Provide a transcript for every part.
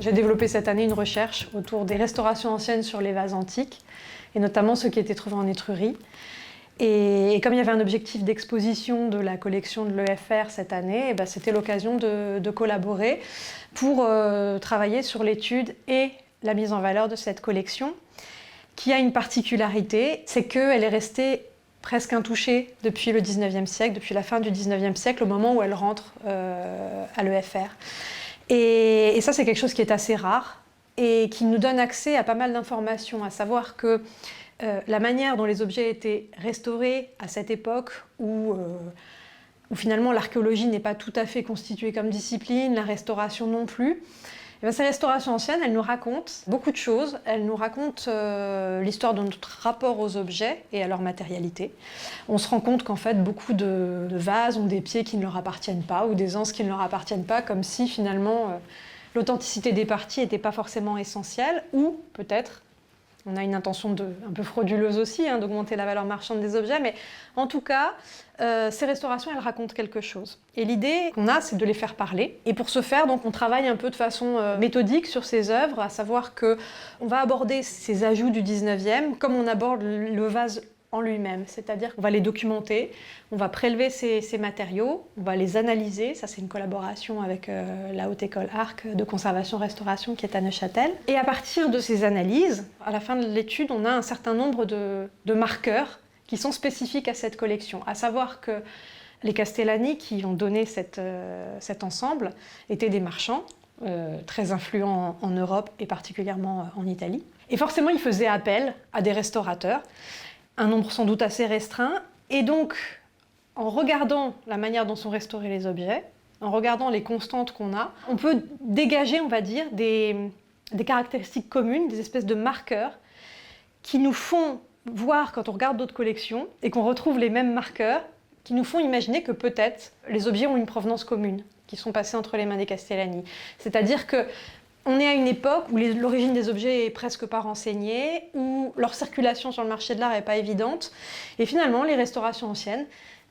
J'ai développé cette année une recherche autour des restaurations anciennes sur les vases antiques, et notamment ceux qui étaient trouvés en Étrurie. Et comme il y avait un objectif d'exposition de la collection de l'EFR cette année, c'était l'occasion de collaborer pour travailler sur l'étude et la mise en valeur de cette collection, qui a une particularité, c'est qu'elle est restée presque intouchée depuis le 19e siècle, depuis la fin du 19e siècle, au moment où elle rentre à l'EFR. Et ça, c'est quelque chose qui est assez rare et qui nous donne accès à pas mal d'informations, à savoir que la manière dont les objets étaient restaurés à cette époque où finalement l'archéologie n'est pas tout à fait constituée comme discipline, la restauration non plus. Et ces restaurations anciennes, elles nous racontent beaucoup de choses. Elles nous racontent l'histoire de notre rapport aux objets et à leur matérialité. On se rend compte qu'en fait, beaucoup de vases ont des pieds qui ne leur appartiennent pas ou des anses qui ne leur appartiennent pas, comme si finalement l'authenticité des parties n'était pas forcément essentielle, ou peut-être on a une intention un peu frauduleuse aussi, d'augmenter la valeur marchande des objets, mais en tout cas, ces restaurations, elles racontent quelque chose. Et l'idée qu'on a, c'est de les faire parler. Et pour ce faire, donc, on travaille un peu de façon méthodique sur ces œuvres, à savoir qu'on va aborder ces ajouts du 19e comme on aborde le vase en lui-même, c'est-à-dire qu'on va les documenter, on va prélever ces matériaux, on va les analyser, ça c'est une collaboration avec la Haute École Arc de Conservation-Restauration qui est à Neuchâtel. Et à partir de ces analyses, à la fin de l'étude, on a un certain nombre de marqueurs qui sont spécifiques à cette collection, à savoir que les Castellani qui ont donné cet ensemble étaient des marchands très influents en Europe et particulièrement en Italie. Et forcément, ils faisaient appel à des restaurateurs, un nombre sans doute assez restreint, et donc en regardant la manière dont sont restaurés les objets, en regardant les constantes qu'on a, on peut dégager, on va dire, des caractéristiques communes, des espèces de marqueurs qui nous font voir, quand on regarde d'autres collections, et qu'on retrouve les mêmes marqueurs, qui nous font imaginer que peut-être les objets ont une provenance commune, qui sont passés entre les mains des Castellani. C'est-à-dire que on est à une époque où l'origine des objets est presque pas renseignée, où leur circulation sur le marché de l'art n'est pas évidente. Et finalement, les restaurations anciennes,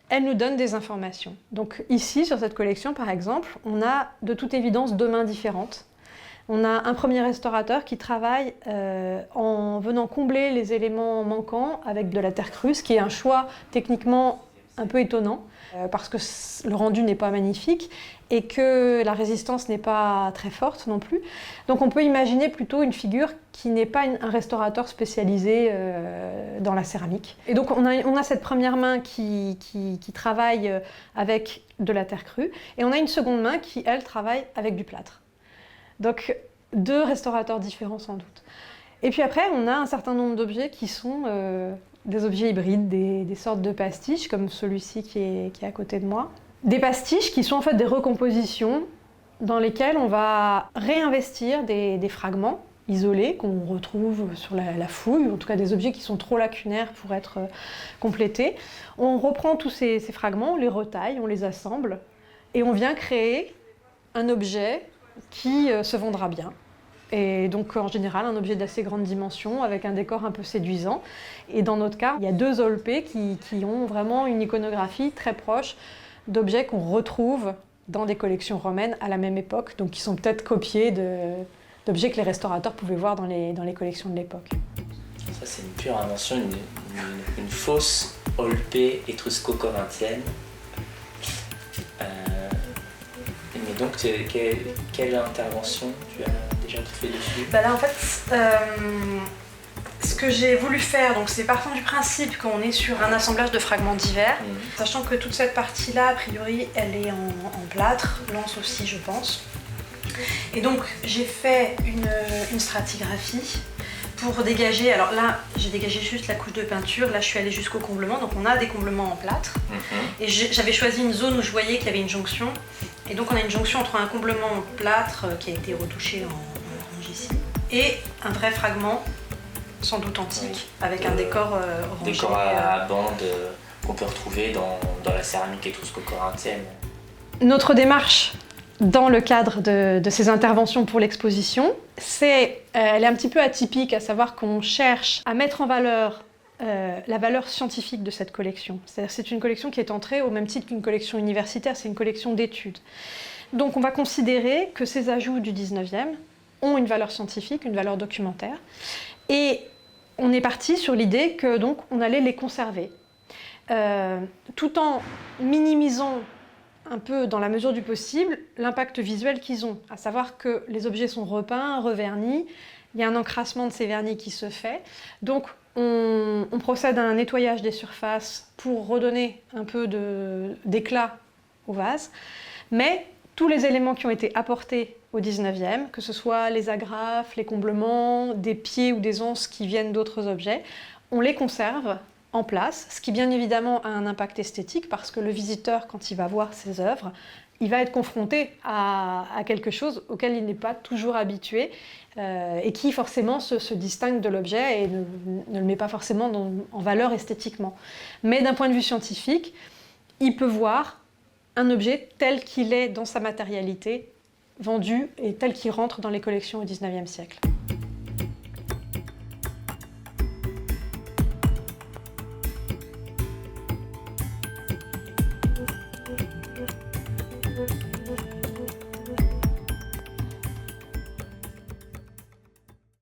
elles nous donnent des informations. Donc ici, sur cette collection, par exemple, on a de toute évidence deux mains différentes. On a un premier restaurateur qui travaille en venant combler les éléments manquants avec de la terre crue, ce qui est un choix techniquement un peu étonnant, parce que le rendu n'est pas magnifique et que la résistance n'est pas très forte non plus. Donc on peut imaginer plutôt une figure qui n'est pas un restaurateur spécialisé dans la céramique. Et donc on a cette première main qui travaille avec de la terre crue, et on a une seconde main qui, elle, travaille avec du plâtre. Donc deux restaurateurs différents sans doute. Et puis après, on a un certain nombre d'objets qui sont des objets hybrides, des sortes de pastiches, comme celui-ci qui est à côté de moi. Des pastiches qui sont en fait des recompositions dans lesquelles on va réinvestir des fragments isolés qu'on retrouve sur la fouille, ou en tout cas des objets qui sont trop lacunaires pour être complétés. On reprend tous ces fragments, on les retaille, on les assemble, et on vient créer un objet qui se vendra bien. Et donc en général un objet d'assez grande dimension avec un décor un peu séduisant. Et dans notre cas, il y a deux olpés qui ont vraiment une iconographie très proche d'objets qu'on retrouve dans des collections romaines à la même époque, donc qui sont peut-être copiés d'objets que les restaurateurs pouvaient voir dans les collections de l'époque. Ça c'est une pure invention, une fausse olpée étrusco-corinthienne. Mais donc, quelle intervention tu as déjà fait dessus ? Là, en fait, ce que j'ai voulu faire, c'est partant du principe qu'on est sur un assemblage de fragments divers, sachant que toute cette partie-là, a priori, elle est en plâtre, l'anse aussi, je pense. Et donc, j'ai fait une stratigraphie pour dégager. Alors là, j'ai dégagé juste la couche de peinture, là je suis allée jusqu'au comblement, donc on a des comblements en plâtre. Et j'avais choisi une zone où je voyais qu'il y avait une jonction. Et donc on a une jonction entre un comblement en plâtre qui a été retouché en orange ici, et un vrai fragment, sans doute antique, avec un décor orangé. Décor à bande qu'on peut retrouver dans la céramique étrusco-corinthienne. Notre démarche dans le cadre de ces interventions pour l'exposition, elle est un petit peu atypique, à savoir qu'on cherche à mettre en valeur la valeur scientifique de cette collection. C'est-à-dire que c'est une collection qui est entrée au même titre qu'une collection universitaire, c'est une collection d'études. Donc on va considérer que ces ajouts du 19e ont une valeur scientifique, une valeur documentaire. Et on est parti sur l'idée que donc on allait les conserver, tout en minimisant un peu, dans la mesure du possible, l'impact visuel qu'ils ont, à savoir que les objets sont repeints, revernis, il y a un encrassement de ces vernis qui se fait, donc on procède à un nettoyage des surfaces pour redonner un peu d'éclat au vase, mais tous les éléments qui ont été apportés au 19e, que ce soit les agrafes, les comblements, des pieds ou des anses qui viennent d'autres objets, on les conserve en place, ce qui bien évidemment a un impact esthétique parce que le visiteur, quand il va voir ces œuvres, il va être confronté à quelque chose auquel il n'est pas toujours habitué et qui forcément se distingue de l'objet et ne le met pas forcément en valeur esthétiquement. Mais d'un point de vue scientifique, il peut voir un objet tel qu'il est dans sa matérialité, vendu et tel qu'il rentre dans les collections au 19e siècle.